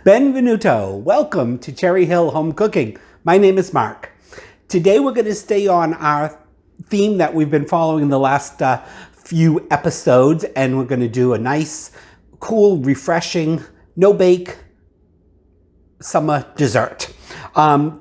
Benvenuto. Welcome to Cherry Hill Home Cooking. My name is Mark. Today we're going to stay on our theme that we've been following the last few episodes, and we're going to do a nice, cool, refreshing, no-bake summer dessert.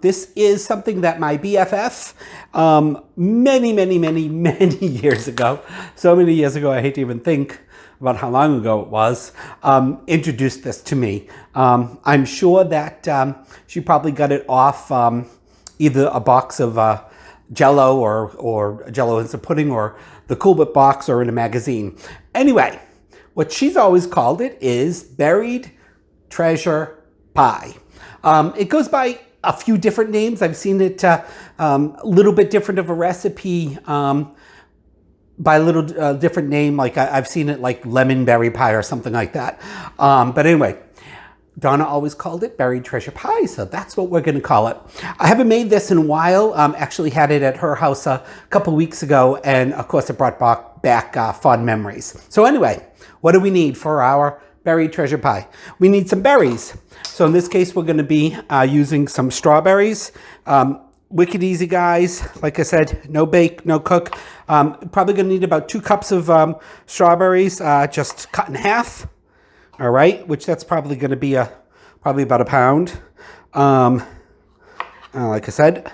This is something that my BFF many years ago, so many years ago I hate to even think about how long ago it was, introduced this to me. I'm sure that she probably got it off either a box of Jell-O or Jell-O instant pudding, or the Cool Whip box, or in a magazine. Anyway, what she's always called it is Berried Treasure Pie. It goes by a few different names. I've seen it a little bit different of a recipe by a little different name. Like I've seen it like lemon berry pie or something like that. But anyway, Donna always called it Berried Treasure Pie, so that's what we're going to call it. I haven't made this in a while. Actually had it at her house a couple weeks ago, and of course it brought back fond memories. So anyway, what do we need for our Berried Treasure Pie? We need some berries. So in this case, we're going to be using some strawberries. Wicked easy, guys. Like I said, no bake, no cook. Probably going to need about 2 cups of strawberries, just cut in half. All right, which that's probably going to be probably about a pound. Like I said,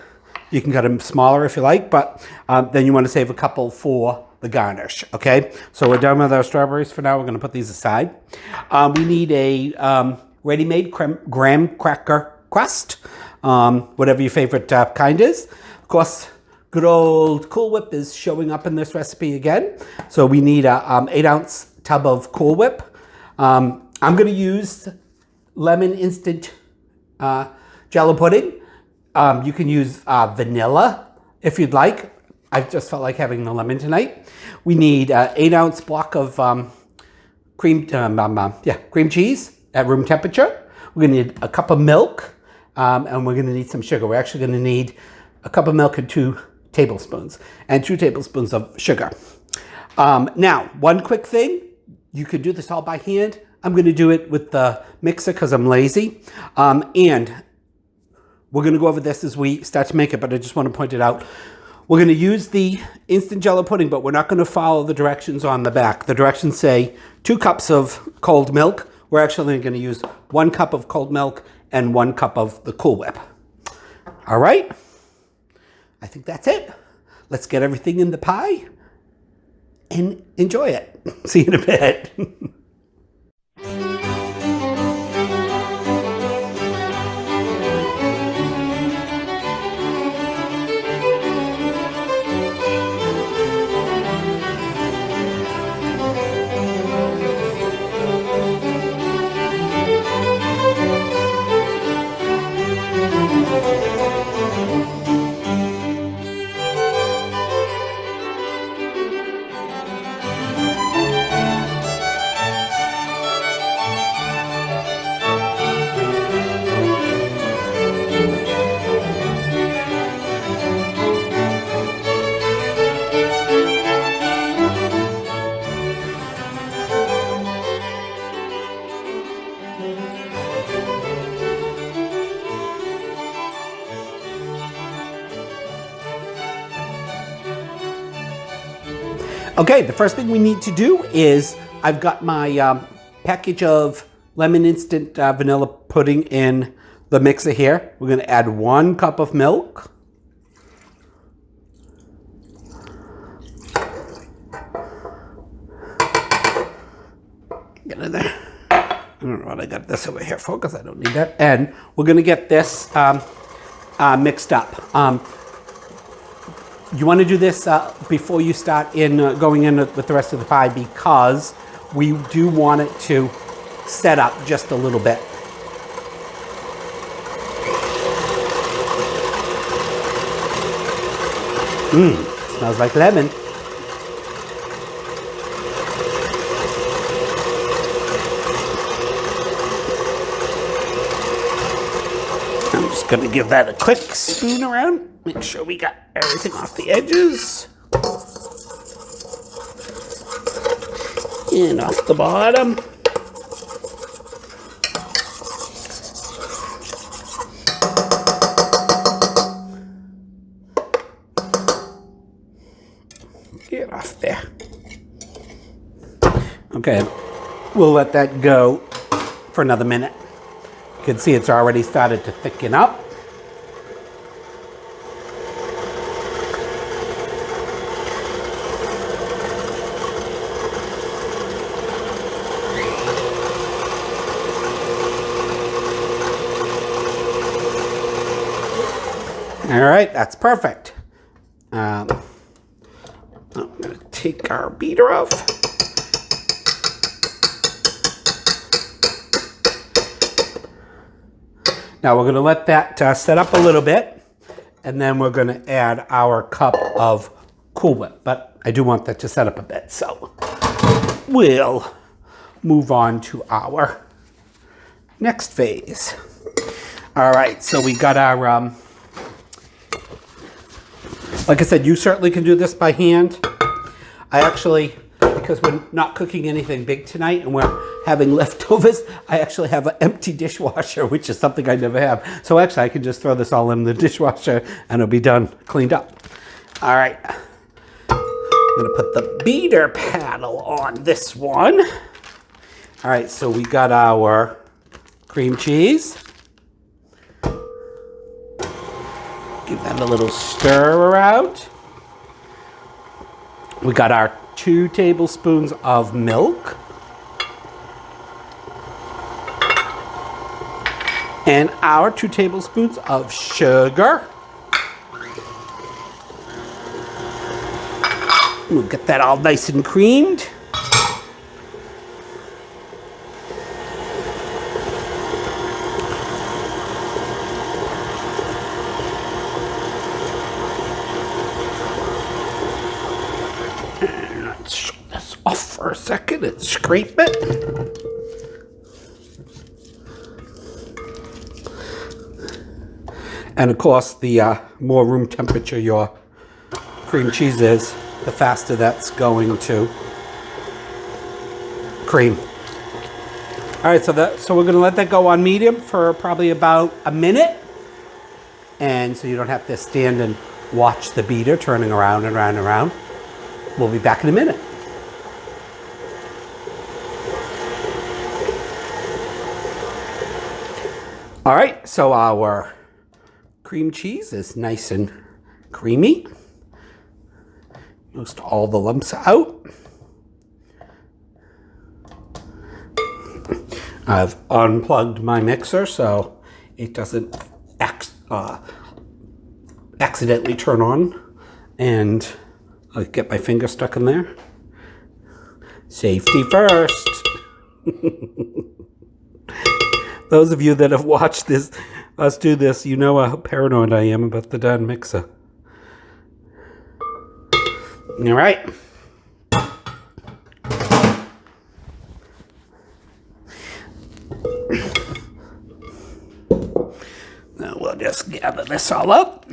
you can cut them smaller if you like, but then you want to save a couple for the garnish. Okay, so we're done with our strawberries for now. We're going to put these aside. We need a ready-made graham cracker crust, whatever your favorite kind is. Of course, good old Cool Whip is showing up in this recipe again. So we need a 8-ounce tub of Cool Whip. I'm going to use lemon instant Jell-O pudding. You can use vanilla if you'd like. I just felt like having the lemon tonight. We need an 8-ounce block of cream cheese at room temperature. We're going to need a cup of milk, and we're going to need some sugar. We're actually going to need a cup of milk and 2 tablespoons, and 2 tablespoons of sugar. Now, one quick thing. You could do this all by hand. I'm going to do it with the mixer because I'm lazy. And we're going to go over this as we start to make it, but I just want to point it out. We're going to use the instant Jell-O pudding, but we're not going to follow the directions on the back. The directions say 2 cups of cold milk. We're actually going to use 1 cup of cold milk and 1 cup of the Cool Whip. All right. I think that's it. Let's get everything in the pie and enjoy it. See you in a bit. Okay, the first thing we need to do is I've got my package of lemon instant vanilla pudding in the mixer here. We're going to add 1 cup of milk. Get in there. I don't know what I got this over here for because I don't need that. And we're going to get this mixed up. You want to do this before you start going in with the rest of the pie, because we do want it to set up just a little bit. Smells like lemon. I'm just going to give that a quick spoon around. Make sure we got everything off the edges. And off the bottom. Okay, we'll let that go for another minute. You can see it's already started to thicken up. All right, that's perfect. I'm going to take our beater off. Now we're going to let that set up a little bit, and then we're going to add our cup of Cool Whip. But I do want that to set up a bit, so we'll move on to our next phase. All right, so we got our... like I said, you certainly can do this by hand. I actually, because we're not cooking anything big tonight and we're having leftovers, I actually have an empty dishwasher, which is something I never have. So actually, I can just throw this all in the dishwasher and it'll be done, cleaned up. All right. I'm gonna put the beater paddle on this one. All right, so we got our cream cheese. Give that a little stir around. We got our 2 tablespoons of milk. And our 2 tablespoons of sugar. We'll get that all nice and creamed. Off for a second and scrape it. And of course, the more room temperature your cream cheese is, the faster that's going to cream. All right, so we're going to let that go on medium for probably about a minute, and so you don't have to stand and watch the beater turning around and around and around. We'll be back in a minute. All right, so our cream cheese is nice and creamy. Most all the lumps out. I've unplugged my mixer so it doesn't accidentally turn on and I'll get my finger stuck in there. Safety first. Those of you that have watched us do this, you know how paranoid I am about the darn mixer. All right. Now we'll just gather this all up.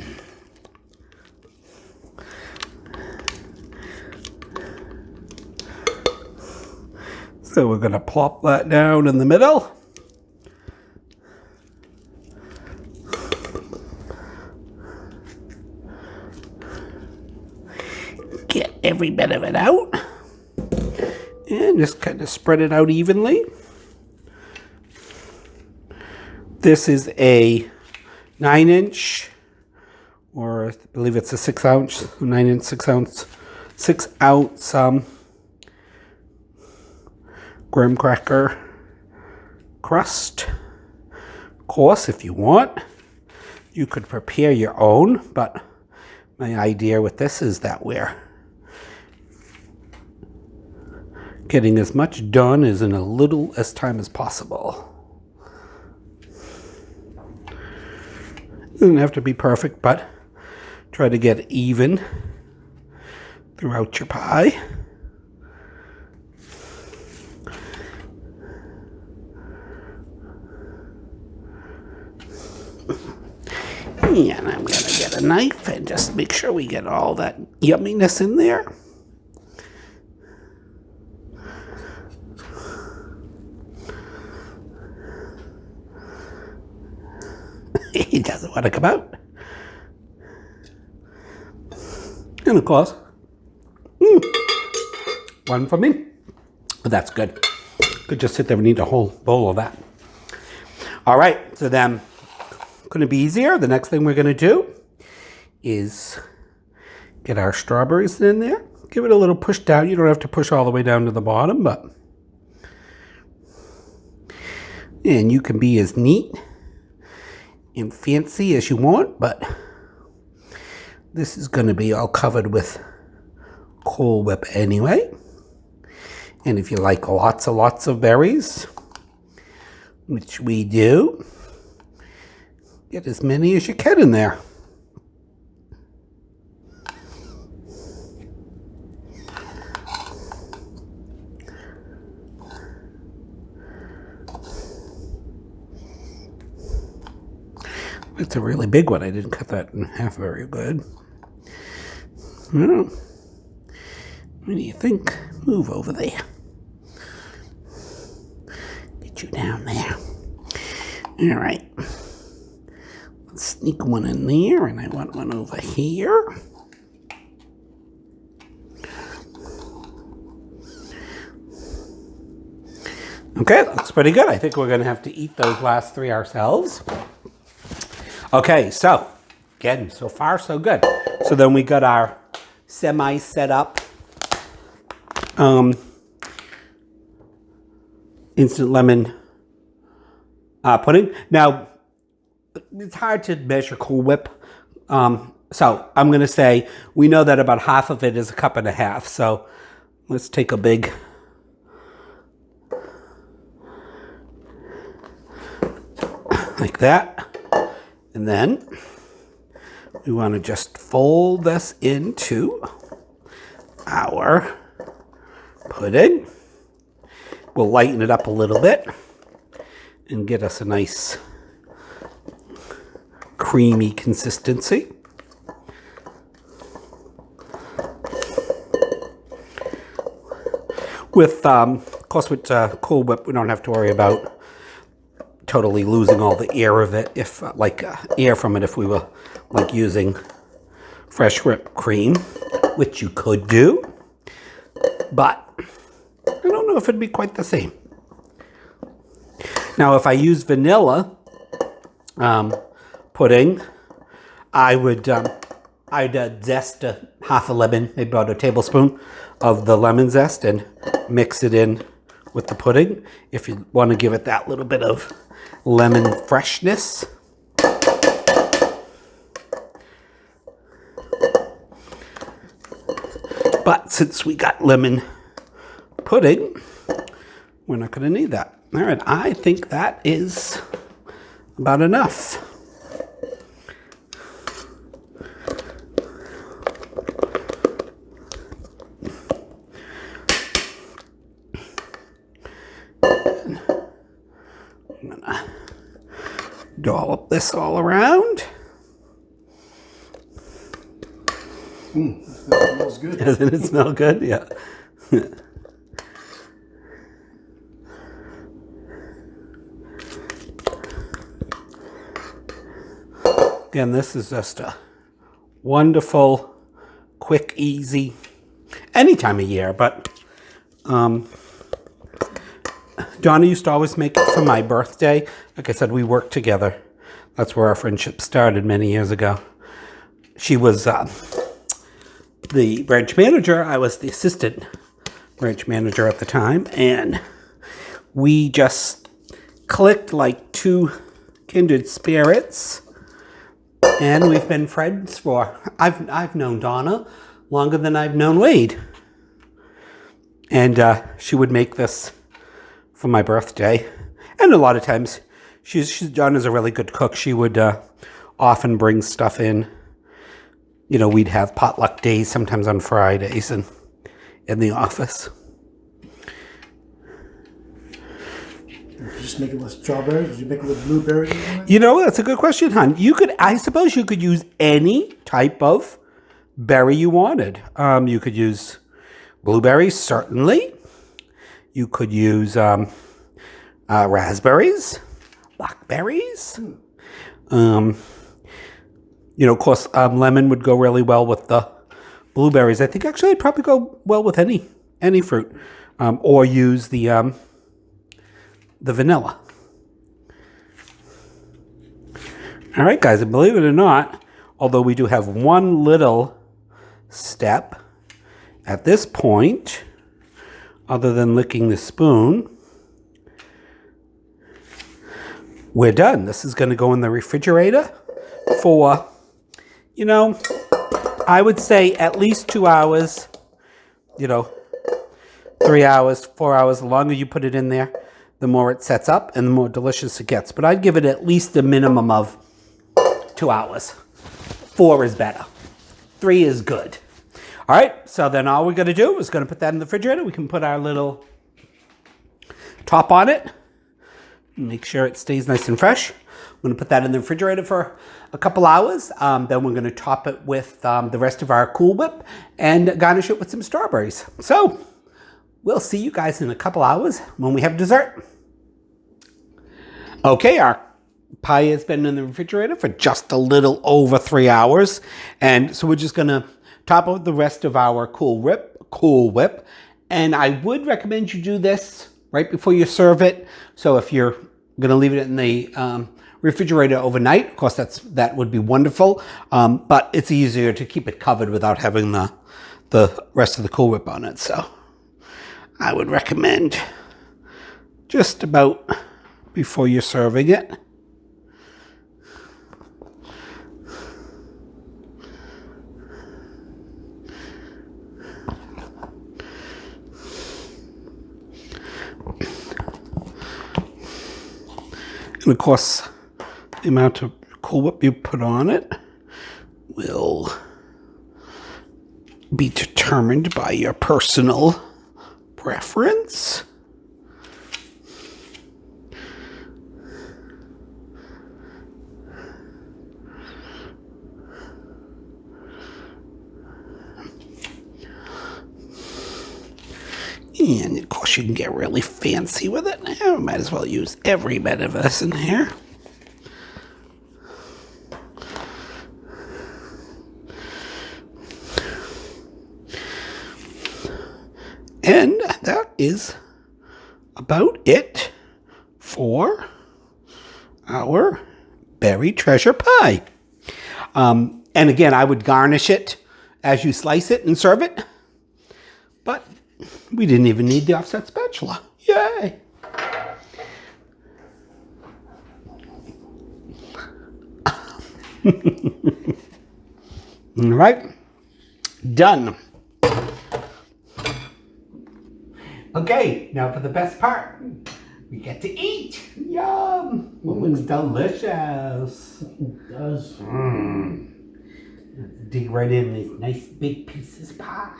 So we're going to plop that down in the middle. Get every bit of it out. And just kind of spread it out evenly. This is a 9-inch, or I believe it's a 6-ounce, 9-inch, 6-ounce graham cracker crust. Of course, if you want, you could prepare your own, but my idea with this is that we're getting as much done as in a little as time as possible. Doesn't have to be perfect, but try to get even throughout your pie. And I'm going to get a knife and just make sure we get all that yumminess in there. He doesn't want to come out. And of course, one for me. But that's good. Could just sit there and eat a whole bowl of that. All right, so then, couldn't it be easier? The next thing we're gonna do is get our strawberries in there. Give it a little push down. You don't have to push all the way down to the bottom, but... And you can be as neat and fancy as you want, but this is gonna be all covered with Cool Whip anyway. And if you like lots of berries, which we do, get as many as you can in there. It's a really big one. I didn't cut that in half very good. Well, what do you think? Move over there. Get you down there. All right. Let's sneak one in there, and I want one over here. Okay, looks pretty good. I think we're going to have to eat those last 3 ourselves. Okay, so again, so far so good. So then we got our semi set up instant lemon pudding. Now, it's hard to measure Cool Whip. So I'm going to say we know that about half of it is 1.5 cups. So let's take a big... like that. And then we want to just fold this into our pudding. We'll lighten it up a little bit and get us a nice creamy consistency. With, of course, with Cool Whip, we don't have to worry about totally losing all the air of it, if air from it, if we were like using fresh whipped cream, which you could do, but I don't know if it'd be quite the same. Now, if I use vanilla pudding, I'd zest half a lemon, maybe about a tablespoon of the lemon zest, and mix it in with the pudding if you want to give it that little bit of lemon freshness. But since we got lemon pudding, we're not going to need that. All right, I think that is about enough. I'm gonna dollop this all around. That smells good. Doesn't it smell good? Yeah. Again, this is just a wonderful, quick, easy, any time of year, but Donna used to always make it for my birthday. Like I said, we worked together. That's where our friendship started many years ago. She was the branch manager. I was the assistant branch manager at the time. And we just clicked like two kindred spirits. And we've been friends for, I've known Donna longer than I've known Wade. And she would make this for my birthday. And a lot of times, Donna's a really good cook. She would often bring stuff in. You know, we'd have potluck days, sometimes on Fridays, and in the office. Did you just make it with strawberries? Did you make it with blueberries? You know, that's a good question, hon. I suppose you could use any type of berry you wanted. You could use blueberries, certainly. You could use raspberries, blackberries. You know, of course, lemon would go really well with the blueberries. I think actually it'd probably go well with any fruit. or use the vanilla. All right, guys, and believe it or not, although we do have one little step at this point, other than licking the spoon, we're done. This is going to go in the refrigerator for, you know, I would say at least 2 hours, you know, 3 hours, 4 hours. The longer you put it in there, the more it sets up and the more delicious it gets. But I'd give it at least a minimum of 2 hours. 4 is better. 3 is good. All right, so then all we're going to do is going to put that in the refrigerator. We can put our little top on it. Make sure it stays nice and fresh. I'm going to put that in the refrigerator for a couple hours. Then we're going to top it with the rest of our Cool Whip and garnish it with some strawberries. So we'll see you guys in a couple hours when we have dessert. Okay, our pie has been in the refrigerator for just a little over 3 hours. And so we're just going to top up the rest of our Cool Whip. And I would recommend you do this right before you serve it. So if you're going to leave it in the refrigerator overnight, of course that would be wonderful. But it's easier to keep it covered without having the rest of the Cool Whip on it. So I would recommend just about before you're serving it. And of course, the amount of Cool Whip you put on it will be determined by your personal preference. And of course you can get really fancy with it. I might as well use every bit of this in here. And that is about it for our Berried Treasure Pie. And again, I would garnish it as you slice it and serve it. But we didn't even need the offset spatula. Yay! All right, done. Okay, now for the best part. We get to eat. Yum! It looks delicious. It does. Let's dig right in these nice big pieces of pie.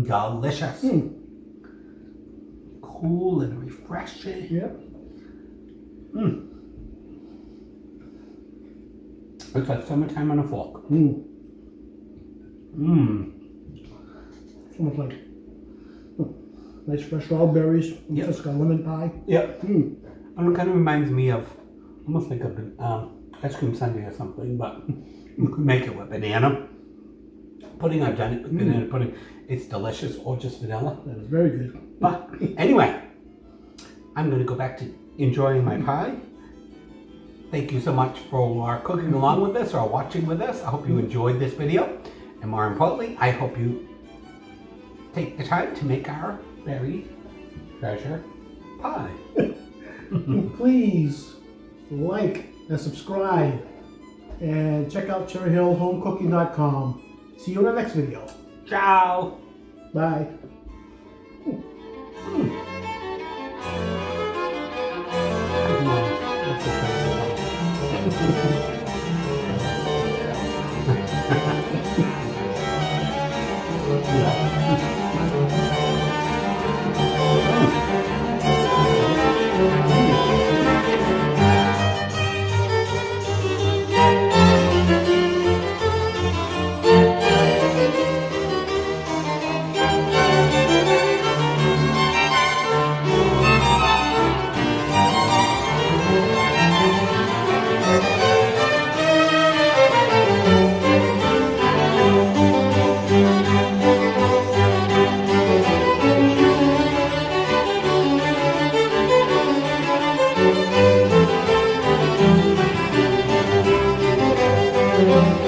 Delicious. Cool and refreshing. Yep. It's like summertime on a fork. Almost like nice fresh raw berries. Yep. Just got lemon pie. Yep. And it kind of reminds me of almost like a ice cream sundae or something, but you could make it with banana pudding. I've done it with banana pudding. It's delicious, or just vanilla. That is very good. But anyway, I'm going to go back to enjoying my pie. Thank you so much for cooking along with us or watching with us. I hope you enjoyed this video. And more importantly, I hope you take the time to make our Berried Treasure Pie. Please like and subscribe and check out cherryhillhomecooking.com. See you in the next video. Ciao. Bye. Bye.